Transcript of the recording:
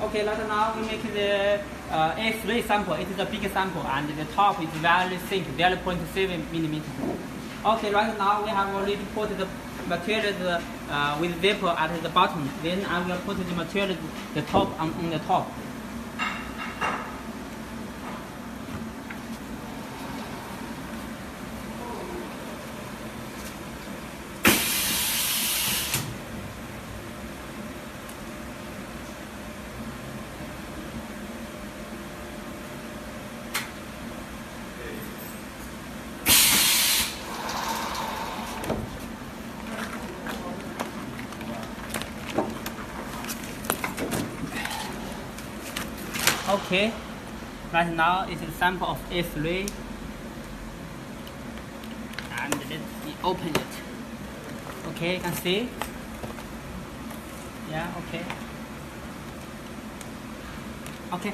Okay, right now we make the A3 sample. It is a big sample, and the top is very thin, 0.7 millimeters. Okay, right now we have already put the materials with vapor at the bottom. Then I will put the materials the top on the top. Okay, right now it's a sample of A3, and let's open it. Okay, you can see. Yeah, okay. Okay.